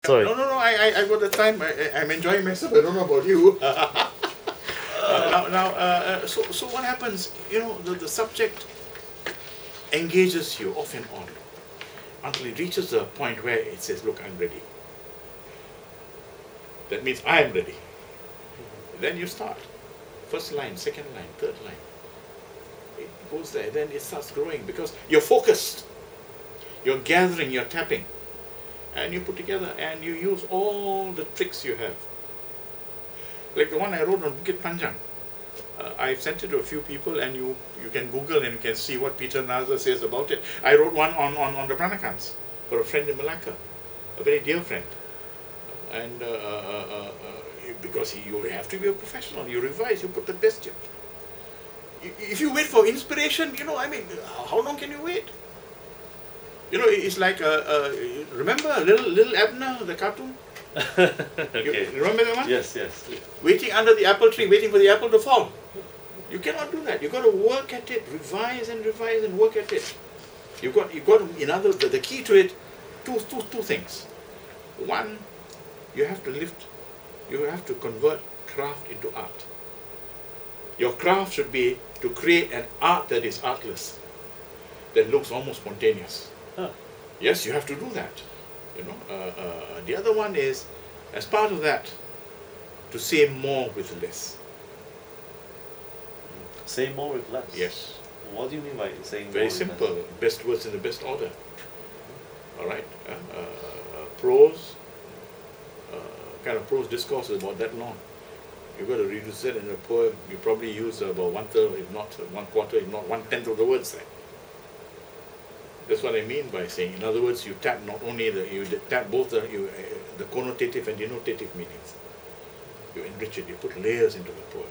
Sorry. No. I got the time. I'm enjoying myself. I don't know about you. So what happens? The subject engages you off and on until it reaches a point where it says, "Look, I'm ready." That means I am ready. Then you start. First line, second line, third line. It goes there. Then it starts growing because you're focused. You're gathering. You're tapping. And you put together and you use all the tricks you have. Like the one I wrote on Bukit Panjang. I've sent it to a few people, and you can Google and you can see what Peter Nazar says about it. I wrote one on the Pranakans for a friend in Malacca, a very dear friend. And because you have to be a professional, you revise, you put the best. If you wait for inspiration, how long can you wait? It's like remember Little Abner, the cartoon? Okay. You remember that one? Yes. Waiting under the apple tree, waiting for the apple to fall. You cannot do that. You've got to work at it, revise and work at it. You've got to, in other words, the key to it, two things. One, you have to convert craft into art. Your craft should be to create an art that is artless, that looks almost spontaneous. Huh. Yes, you have to do that. The other one is, as part of that, to say more with less. Say more with less? Yes. What do you mean by saying Very more simple. with less? Best words in the best order. All right. Prose, kind of prose discourse is about that long. You've got to reduce it in a poem. You probably use about 1/3, if not 1/4, if not 1/10 of the words there. That's what I mean by saying. In other words, you tap not only you tap both the connotative and denotative meanings. You enrich it. You put layers into the poem.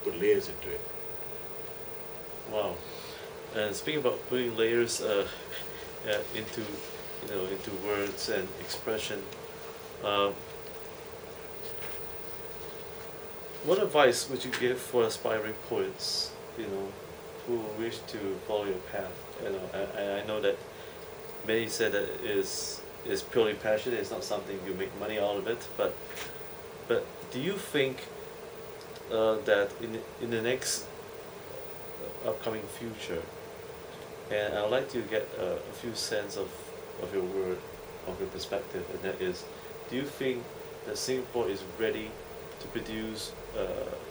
Put layers into it. Wow. And speaking about putting layers into words and expression, what advice would you give for aspiring poets, who wish to follow your path? I know that many said that it is purely passion. It's not something you make money out of it. But do you think that in the next upcoming future, and I'd like to get a few sense of your word, of your perspective, and that is, do you think that Singapore is ready to produce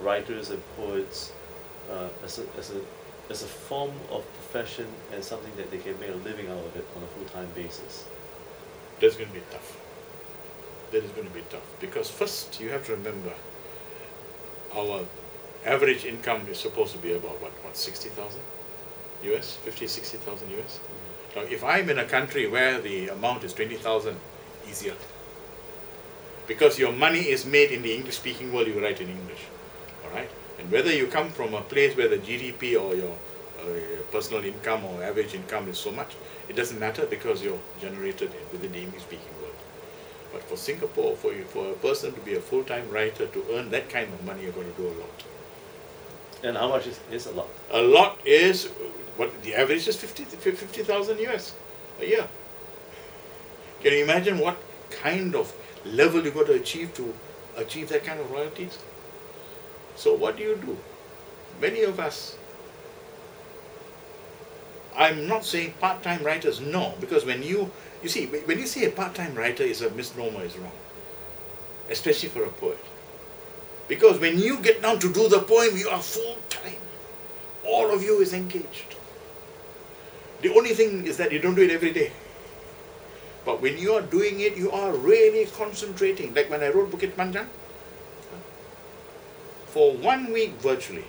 writers and poets as a form of profession and something that they can make a living out of it on a full-time basis? That's going to be tough. That is going to be tough because first you have to remember our average income is supposed to be about what 60,000 US, 50-60,000 US. Mm-hmm. Now, if I'm in a country where the amount is 20,000, easier. Because your money is made in the English-speaking world, you write in English, all right. And whether you come from a place where the GDP or your personal income or average income is so much, it doesn't matter because you're generated within the English-speaking world. But for Singapore, for a person to be a full-time writer, to earn that kind of money, you're going to do a lot. And how much is a lot? A lot is, what the average is 50,000 US a year. Can you imagine what kind of level you got to achieve that kind of royalties? So what do? Many of us, I'm not saying part-time writers, no, because when you say a part-time writer is a misnomer, is wrong, especially for a poet. Because when you get down to do the poem, you are full-time. All of you is engaged. The only thing is that you don't do it every day. But when you are doing it, you are really concentrating. Like when I wrote Bukit Panjang, for 1 week virtually,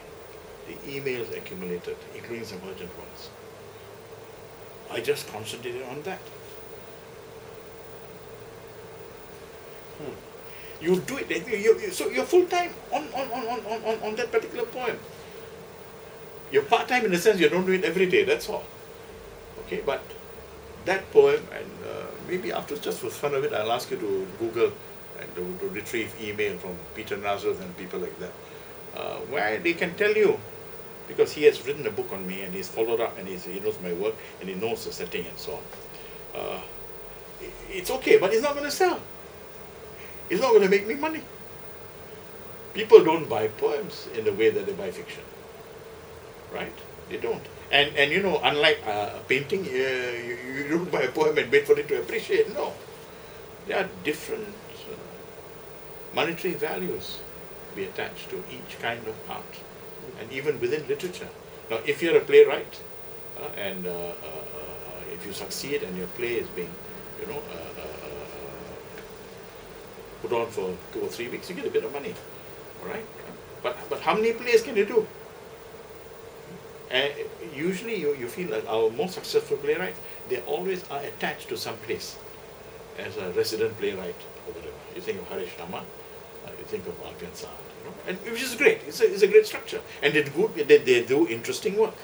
the emails accumulated, including some urgent ones. I just concentrated on that. You do it, so you're full-time on that particular poem. You're part-time in the sense you don't do it every day, that's all. Okay, but that poem, and maybe after, just for fun of it, I'll ask you to Google and to retrieve email from Peter Nazar and people like that, where they can tell you, because he has written a book on me and he's followed up and he knows my work and he knows the setting and so on. it's okay, but it's not going to sell. It's not going to make me money. People don't buy poems in the way that they buy fiction, right? They don't. And you know, unlike painting, you don't buy a poem and wait for it to appreciate. No, there are different monetary values be attached to each kind of art, and even within literature. Now, if you're a playwright, and if you succeed and your play is being, you know, put on for 2 or 3 weeks, you get a bit of money, all right? But how many plays can you do? And usually you feel like our most successful playwrights, they always are attached to some place as a resident playwright or whatever. You think of Harish Rama, you think of Alfian Saad, you know, and which is great. It's a great structure, and they do interesting work.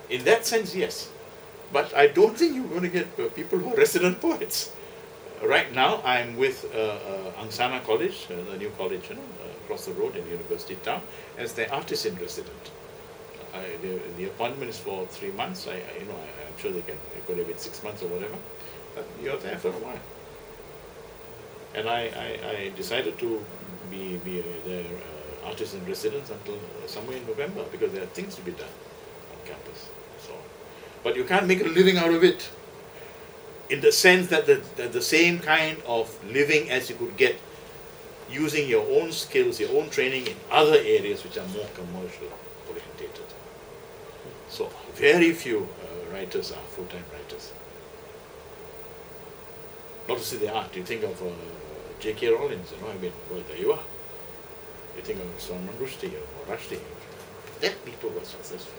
In that sense, yes. But I don't think you're going to get people who are resident poets. Right now, I'm with Angsana College, the new college, you know, across the road in University Town, as their artist in resident. The appointment is for 3 months. I'm sure they could have been 6 months or whatever. But you're there for a while. And I decided to be their artist in residence until somewhere in November, because there are things to be done on campus. So, but you can't make a living out of it, in the sense that the same kind of living as you could get using your own skills, your own training in other areas which are more commercial orientated. So very few writers are full-time writers. Not to say they aren't. You think of J.K. Rowling, you know, I mean, well, there you are. You think of Salman Rushdie or Rushdie. That people were successful.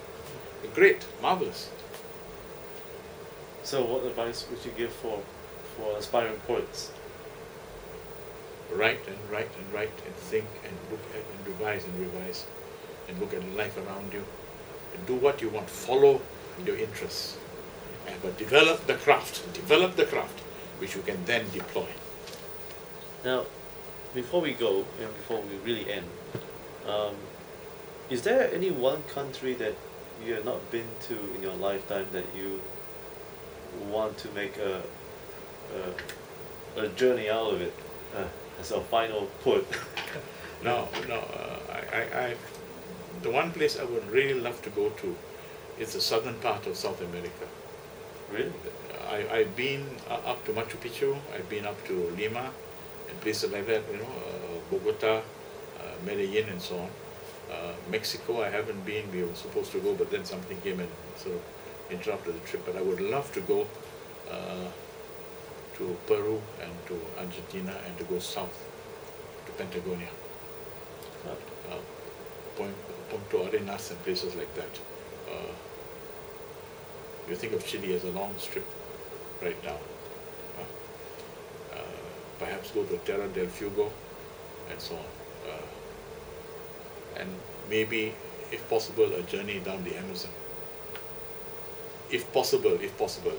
Great, marvelous. So what advice would you give for aspiring poets? Write and write and write and think and look at and revise and look at life around you. And do what you want. Follow your interests. But develop the craft, which you can then deploy. Now, before we go, and before we really end, is there any one country that you have not been to in your lifetime that you want to make a journey out of it as a final put? No. The one place I would really love to go to is the southern part of South America. Really? I've been up to Machu Picchu, I've been up to Lima, and places like that, you know, Bogota, Medellin, and so on. Mexico, I haven't been. We were supposed to go, but then something came and sort of interrupted the trip. But I would love to go to Peru and to Argentina and to go south to Patagonia, Punta Arenas and places like that. You think of Chile as a long strip right now. Perhaps go to Terra del Fuego and so on. And maybe, if possible, a journey down the Amazon. If possible.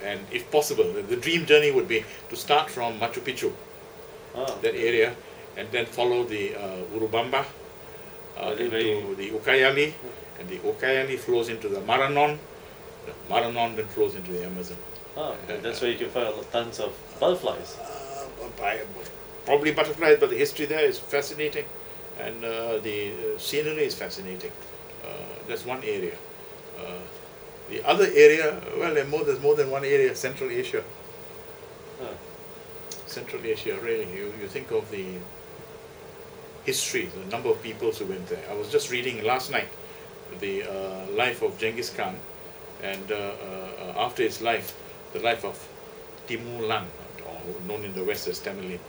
And if possible, the dream journey would be to start from Machu Picchu, that area, and then follow the Urubamba into the Ucayali, and the Ucayali flows into the Maranon. The Maranon then flows into the Amazon. And that's where you can find tons of butterflies. Probably butterflies, but the history there is fascinating, and the scenery is fascinating. That's one area. The other area, well, there's more than one area. Central Asia. Central Asia, really. You think of the history, the number of peoples who went there. I was just reading last night the life of Genghis Khan, and after his life, the life of Timur Lang, or known in the West as Tamerlane,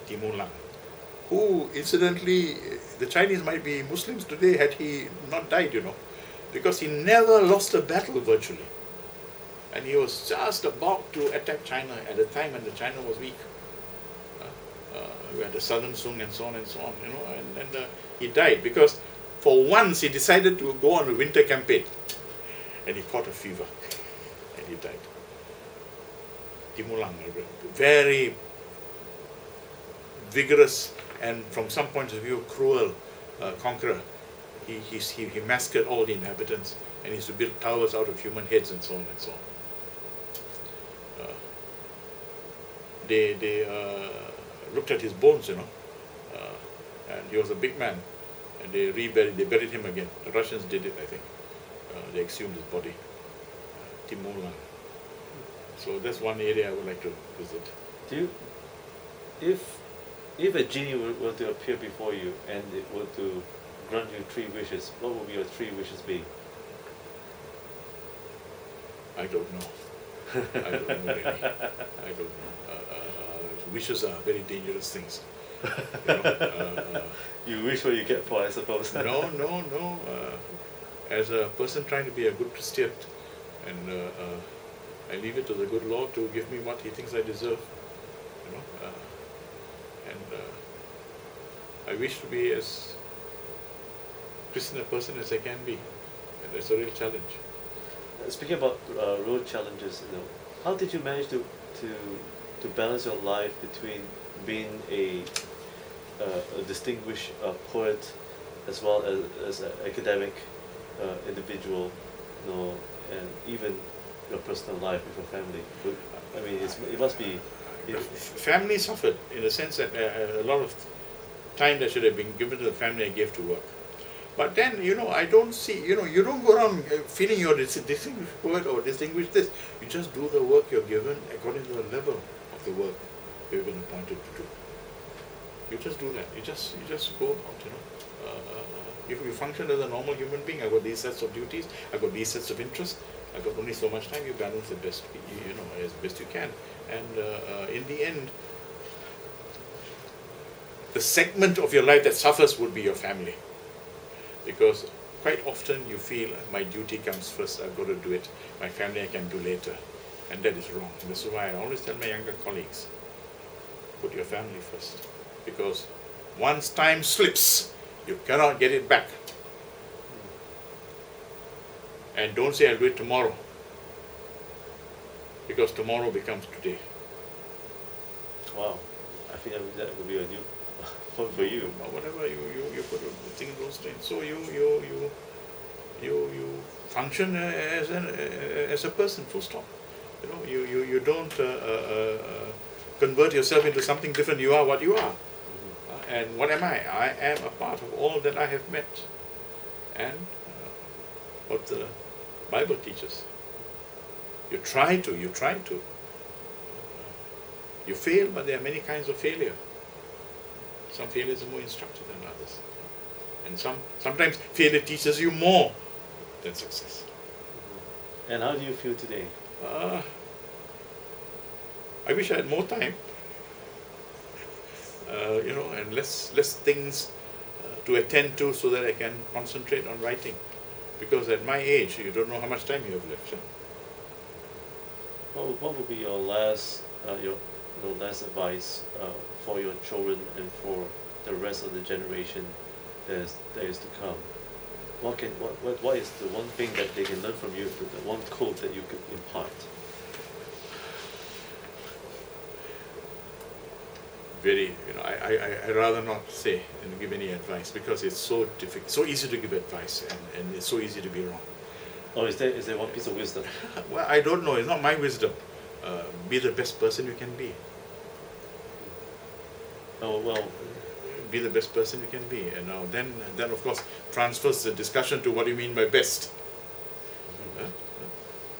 Timur Lang, who, incidentally, the Chinese might be Muslims today had he not died, you know, because he never lost a battle virtually. And he was just about to attack China at a time when the China was weak. We had the Southern Sung and so on, you know, and he died because for once he decided to go on a winter campaign, and he caught a fever, and he died. Timur Lang, a very vigorous and, from some points of view, cruel conqueror. He massacred all the inhabitants, and he used to build towers out of human heads and so on and so on. they looked at his bones, and he was a big man, and they buried him again. The Russians did it, I think. They exhumed his body, Timur. So that's one area I would like to visit. Do you, if a genie were to appear before you and it were to grant you 3 wishes, what would your 3 wishes be? I don't know. I don't know really. I don't know. Wishes are very dangerous things. You wish what you get for, I suppose. No. As a person trying to be a good Christian, and I leave it to the good Lord to give me what He thinks I deserve. And I wish to be as Christian a person as I can be, and that's a real challenge. Speaking about road challenges, how did you manage to balance your life between being a distinguished poet as well as an academic individual, and even your personal life with your family? I mean, it must be. Family suffered in the sense that a lot of time that should have been given to the family I gave to work. But then, I don't see, you don't go around feeling you're distinguished poet or distinguished this. You just do the work you're given according to the level of the work you've been appointed to do. You just do that. You just go about, if you function as a normal human being, I've got these sets of duties, I've got these sets of interests, I've got only so much time, you balance the best, as best you can. And in the end, the segment of your life that suffers would be your family. Because quite often you feel, my duty comes first, I've got to do it, my family I can do later. And that is wrong. This is why I always tell my younger colleagues, put your family first. Because once time slips, you cannot get it back. And don't say I'll do it tomorrow. Because tomorrow becomes today. Wow, I think that would be a new one for you. Or whatever you put things those things. So you function as a person, full stop. You don't convert yourself into something different. You are what you are. And what am I? I am a part of all that I have met. And what the Bible teaches. You try to. You fail, but there are many kinds of failure. Some failures are more instructive than others. And sometimes failure teaches you more than success. And how do you feel today? I wish I had more time. And less things to attend to so that I can concentrate on writing. Because at my age, you don't know how much time you have left. What would be your last advice for your children and for the rest of the generation that is to come? What is the one thing that they can learn from you, the one quote that you could impart? I rather not say and give any advice because it's so difficult, so easy to give advice and it's so easy to be wrong. Oh, is there one piece of wisdom? Well, I don't know. It's not my wisdom. Be the best person you can be. Oh, well. Be the best person you can be. And now then of course transfers the discussion to what do you mean by best.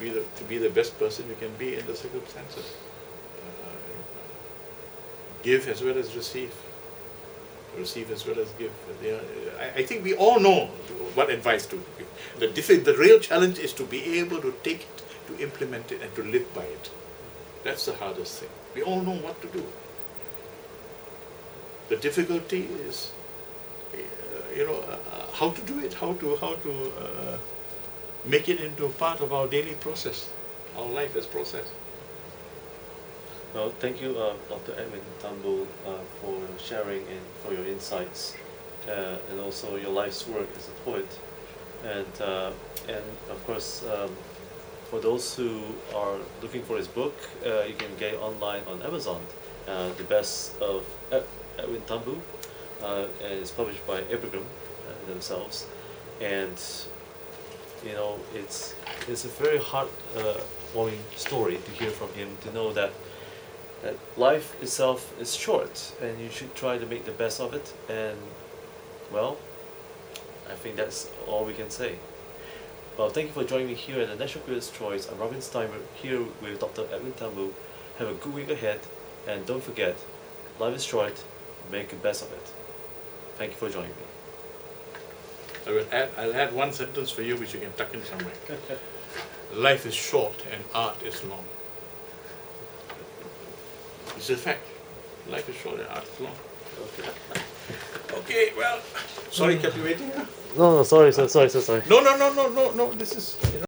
To be the best person you can be in the circumstances. Give as well as receive. Receive as well as give. I think we all know what advice to give. The real challenge is to be able to take it, to implement it, and to live by it. That's the hardest thing. We all know what to do. The difficulty is, how to do it, how to make it into part of our daily process, our life as process. Well, thank you, Dr. Edwin Thumboo, for sharing and for your insights, and also your life's work as a poet. And of course, for those who are looking for his book, you can get it online on Amazon. The Best of Edwin Thumboo, and it's published by Edwin themselves. And it's a very heart-warming story to hear from him, to know that that life itself is short, and you should try to make the best of it. And well, I think that's all we can say. Well, thank you for joining me here at the National Critics' Choice. I'm Robin Stienberg here with Dr. Edwin Thumboo. Have a good week ahead, and don't forget, life is short, make the best of it. Thank you for joining me. I'll add one sentence for you which you can tuck in somewhere. Life is short and art is long. It's a fact. Life is short and art is long. Okay. Okay, well, sorry kept you waiting. Huh? No, sorry. No, this is,